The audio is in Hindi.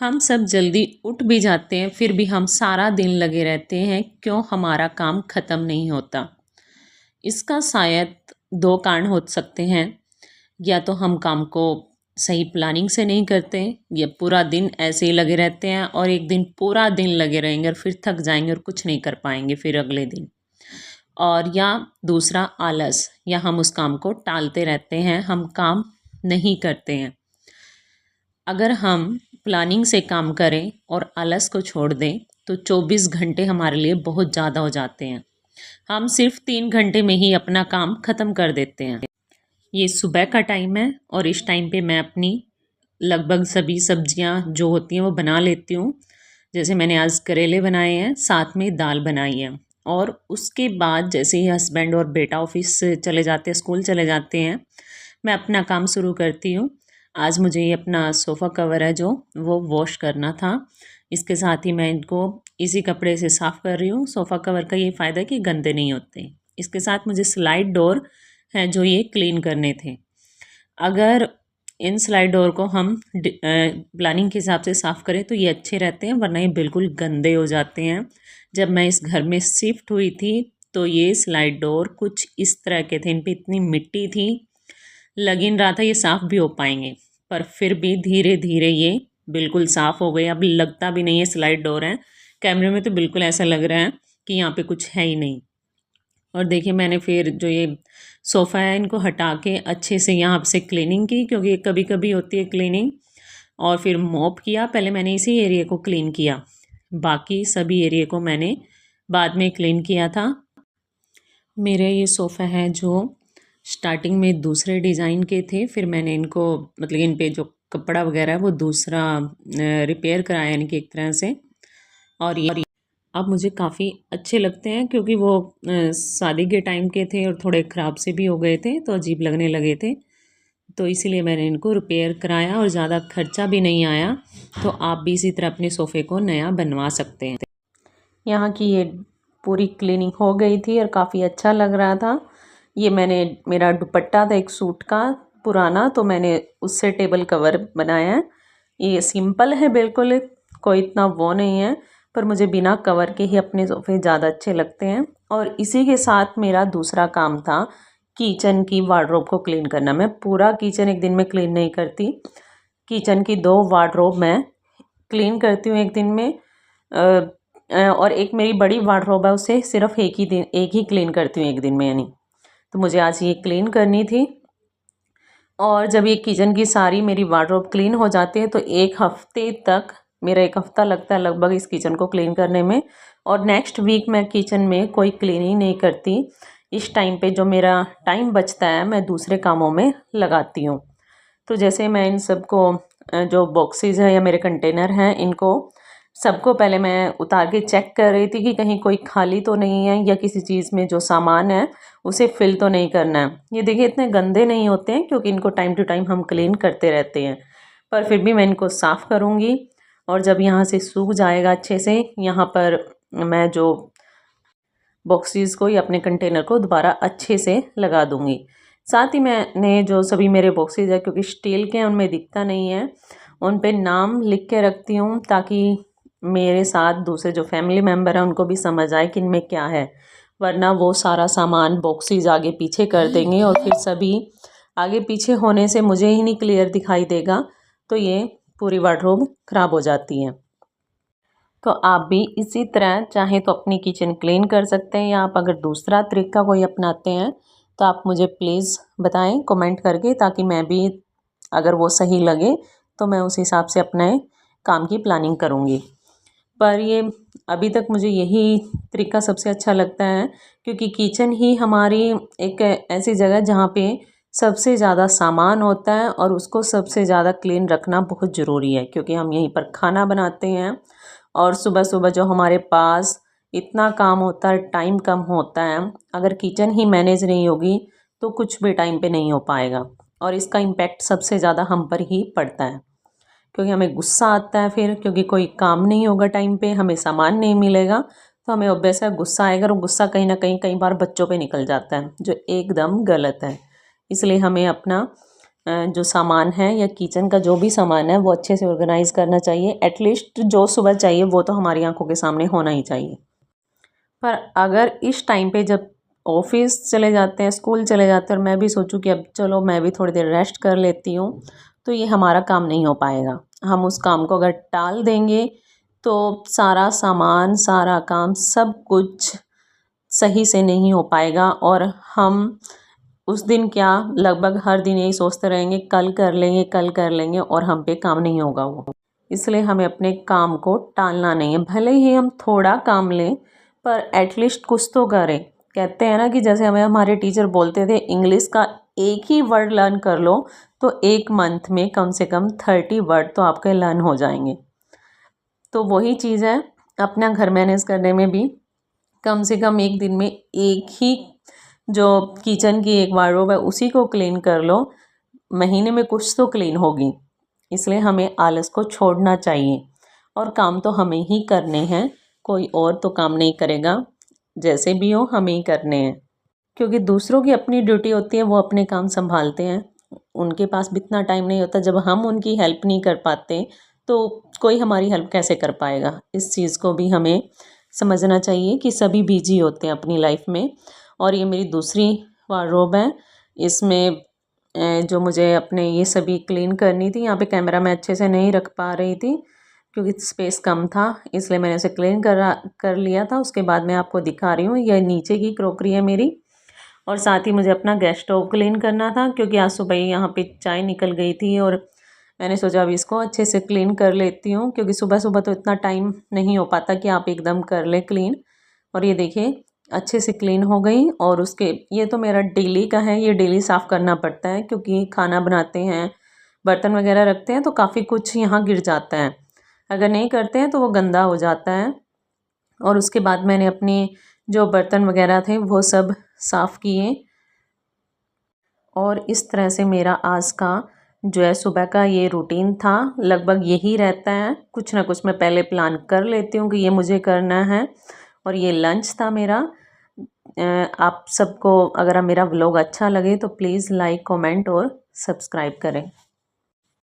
हम सब जल्दी उठ भी जाते हैं, फिर भी हम सारा दिन लगे रहते हैं। क्यों हमारा काम ख़त्म नहीं होता? इसका शायद दो कारण हो सकते हैं। या तो हम काम को सही प्लानिंग से नहीं करते, या पूरा दिन ऐसे ही लगे रहते हैं और एक दिन पूरा दिन लगे रहेंगे और फिर थक जाएंगे और कुछ नहीं कर पाएंगे फिर अगले दिन। और या दूसरा आलस, या हम उस काम को टालते रहते हैं, हम काम नहीं करते हैं। अगर हम प्लानिंग से काम करें और आलस को छोड़ दें तो 24 घंटे हमारे लिए बहुत ज़्यादा हो जाते हैं। हम सिर्फ 3 घंटे में ही अपना काम ख़त्म कर देते हैं। ये सुबह का टाइम है और इस टाइम पे मैं अपनी लगभग सभी सब्जियां जो होती हैं वो बना लेती हूँ। जैसे मैंने आज करेले बनाए हैं, साथ में दाल बनाई है। और उसके बाद जैसे ही हस्बैंड और बेटा ऑफिस चले जाते हैं, स्कूल चले जाते हैं, मैं अपना काम शुरू करती हूँ। आज मुझे ये अपना सोफ़ा कवर है जो वो वॉश करना था। इसके साथ ही मैं इनको इसी कपड़े से साफ़ कर रही हूँ। सोफ़ा कवर का ये फ़ायदा है कि गंदे नहीं होते। इसके साथ मुझे स्लाइड डोर हैं जो ये क्लीन करने थे। अगर इन स्लाइड डोर को हम प्लानिंग के हिसाब से साफ़ करें तो ये अच्छे रहते हैं, वरना ये बिल्कुल गंदे हो जाते हैं। जब मैं इस घर में शिफ्ट हुई थी तो ये स्लाइड डोर कुछ इस तरह के थे, इन पे इतनी मिट्टी थी, लग ही नहीं रहा था ये साफ़ भी हो पाएंगे। पर फिर भी धीरे धीरे ये बिल्कुल साफ़ हो गए। अब लगता भी नहीं है स्लाइड डोर है। कैमरे में तो बिल्कुल ऐसा लग रहा है कि यहाँ पे कुछ है ही नहीं। और देखिए मैंने फिर जो ये सोफ़ा है इनको हटा के अच्छे से यहाँ से क्लीनिंग की, क्योंकि कभी कभी होती है क्लीनिंग। और फिर मॉप किया। पहले मैंने इसी एरिया को क्लीन किया, बाकी सभी एरिया को मैंने बाद में क्लीन किया था। मेरे ये सोफ़ा है जो स्टार्टिंग में दूसरे डिज़ाइन के थे, फिर मैंने इनको मतलब इन पे जो कपड़ा वगैरह है वो दूसरा रिपेयर कराया, यानी कि एक तरह से। और ये अब मुझे काफ़ी अच्छे लगते हैं, क्योंकि वो शादी के टाइम के थे और थोड़े ख़राब से भी हो गए थे तो अजीब लगने लगे थे। तो इसीलिए मैंने इनको रिपेयर कराया और ज़्यादा खर्चा भी नहीं आया। तो आप भी इसी तरह अपने सोफ़े को नया बनवा सकते हैं। यहाँ की ये पूरी क्लीनिंग हो गई थी और काफ़ी अच्छा लग रहा था। ये मैंने मेरा दुपट्टा था एक सूट का पुराना, तो मैंने उससे टेबल कवर बनाया है। ये सिंपल है बिल्कुल, कोई इतना वो नहीं है, पर मुझे बिना कवर के ही अपने सोफ़े ज़्यादा अच्छे लगते हैं। और इसी के साथ मेरा दूसरा काम था किचन की वार्डरोब को क्लीन करना। मैं पूरा किचन एक दिन में क्लीन नहीं करती। किचन की 2 वार्डरोब मैं क्लीन करती हूँ एक दिन में। और एक मेरी बड़ी वार्डरोब है, उसे सिर्फ एक ही क्लीन करती हूँ एक दिन में, यानी। तो मुझे आज ये क्लीन करनी थी। और जब ये किचन की सारी मेरी वार्डरोब क्लीन हो जाती है तो एक हफ्ते तक, मेरा एक हफ्ता लगता है लगभग इस किचन को क्लीन करने में। और नेक्स्ट वीक मैं किचन में कोई क्लीनिंग नहीं करती। इस टाइम पे जो मेरा टाइम बचता है मैं दूसरे कामों में लगाती हूँ। तो जैसे मैं इन सबको जो बॉक्सेस है या मेरे कंटेनर हैं, इनको सबको पहले मैं उतार के चेक कर रही थी कि कहीं कोई खाली तो नहीं है, या किसी चीज़ में जो सामान है उसे फिल तो नहीं करना है। ये देखिए इतने गंदे नहीं होते हैं, क्योंकि इनको टाइम टू टाइम हम क्लीन करते रहते हैं। पर फिर भी मैं इनको साफ़ करूँगी। और जब यहाँ से सूख जाएगा अच्छे से, यहाँ पर मैं जो बॉक्सेस को या अपने कंटेनर को दोबारा अच्छे से लगा दूँगी। साथ ही मैंने जो सभी मेरे बॉक्सेस है, क्योंकि स्टील के हैं उनमें दिखता नहीं है, उन पे नाम लिख के रखती हूँ, ताकि मेरे साथ दूसरे जो फैमिली मेम्बर हैं उनको भी समझ आए कि इनमें क्या है। वरना वो सारा सामान बॉक्सेस आगे पीछे कर देंगे और फिर सभी आगे पीछे होने से मुझे ही नहीं क्लियर दिखाई देगा, तो ये पूरी वार्डरोब ख़राब हो जाती है। तो आप भी इसी तरह चाहें तो अपनी किचन क्लीन कर सकते हैं, या आप अगर दूसरा तरीका कोई अपनाते हैं तो आप मुझे प्लीज़ बताएं कमेंट करके, ताकि मैं भी अगर वो सही लगे तो मैं उस हिसाब से अपने काम की प्लानिंग करूँगी। पर ये अभी तक मुझे यही तरीका सबसे अच्छा लगता है, क्योंकि किचन ही हमारी एक ऐसी जगह जहाँ पे सबसे ज़्यादा सामान होता है और उसको सबसे ज़्यादा क्लीन रखना बहुत ज़रूरी है, क्योंकि हम यहीं पर खाना बनाते हैं। और सुबह सुबह जो हमारे पास इतना काम होता है, टाइम कम होता है, अगर किचन ही मैनेज नहीं होगी तो कुछ भी टाइम पे नहीं हो पाएगा। और इसका इम्पैक्ट सबसे ज़्यादा हम पर ही पड़ता है, क्योंकि हमें गुस्सा आता है फिर, क्योंकि कोई काम नहीं होगा टाइम पे, हमें सामान नहीं मिलेगा, तो हमें ऑब्वियस है गुस्सा आएगा। और गुस्सा कहीं ना कहीं कई बार बच्चों पे निकल जाता है, जो एकदम गलत है। इसलिए हमें अपना जो सामान है या किचन का जो भी सामान है वो अच्छे से ऑर्गेनाइज़ करना चाहिए। एटलीस्ट जो सुबह चाहिए वो तो हमारी आंखों के सामने होना ही चाहिए। पर अगर इस टाइम पे जब ऑफिस चले जाते हैं, स्कूल चले जाते हैं और मैं भी सोचूं कि अब चलो मैं भी थोड़ी देर रेस्ट कर लेती हूँ, तो ये हमारा काम नहीं हो पाएगा। हम उस काम को अगर टाल देंगे तो सारा सामान, सारा काम, सब कुछ सही से नहीं हो पाएगा और हम उस दिन क्या लगभग हर दिन यही सोचते रहेंगे कल कर लेंगे, कल कर लेंगे, और हम पे काम नहीं होगा वो। इसलिए हमें अपने काम को टालना नहीं है। भले ही हम थोड़ा काम लें पर एटलीस्ट कुछ तो करें। कहते हैं ना कि जैसे हमें हमारे टीचर बोलते थे इंग्लिश का एक ही वर्ड लर्न कर लो तो एक मंथ में कम से कम 30 वर्ड तो आपके लर्न हो जाएंगे। तो वही चीज़ है अपना घर मैनेज करने में भी। कम से कम एक दिन में एक ही जो किचन की एक वार्डरोब है उसी को क्लीन कर लो, महीने में कुछ तो क्लीन होगी। इसलिए हमें आलस को छोड़ना चाहिए और काम तो हमें ही करने हैं, कोई और तो काम नहीं करेगा। जैसे भी हो हमें ही करने हैं, क्योंकि दूसरों की अपनी ड्यूटी होती है, वो अपने काम संभालते हैं। उनके पास भी इतना टाइम नहीं होता। जब हम उनकी हेल्प नहीं कर पाते तो कोई हमारी हेल्प कैसे कर पाएगा। इस चीज़ को भी हमें समझना चाहिए कि सभी बिजी होते हैं अपनी लाइफ में। और ये मेरी दूसरी वार्डरोब है, इसमें जो मुझे अपने ये सभी क्लीन करनी थी। यहाँ पे कैमरा मैं अच्छे से नहीं रख पा रही थी क्योंकि स्पेस कम था, इसलिए मैंने उसे क्लीन कर लिया था। उसके बाद मैं आपको दिखा रही हूँ, यह नीचे की क्रॉकरी है मेरी। और साथ ही मुझे अपना गैस स्टोव क्लीन करना था क्योंकि आज सुबह ही यहाँ पे चाय निकल गई थी और मैंने सोचा अभी इसको अच्छे से क्लीन कर लेती हूँ, क्योंकि सुबह सुबह तो इतना टाइम नहीं हो पाता कि आप एकदम कर ले क्लीन। और ये देखिए अच्छे से क्लीन हो गई। और उसके ये तो मेरा डेली का है, ये डेली साफ़ करना पड़ता है क्योंकि खाना बनाते हैं, बर्तन वगैरह रखते हैं तो काफ़ी कुछ यहाँ गिर जाता है। अगर नहीं करते हैं तो वो गंदा हो जाता है। और उसके बाद मैंने अपने जो बर्तन वगैरह थे वो सब साफ़ किए। और इस तरह से मेरा आज का जो है सुबह का ये रूटीन था, लगभग यही रहता है। कुछ ना कुछ मैं पहले प्लान कर लेती हूँ कि ये मुझे करना है। और ये लंच था मेरा। आप सबको अगर मेरा व्लॉग अच्छा लगे तो प्लीज़ लाइक, कमेंट और सब्सक्राइब करें।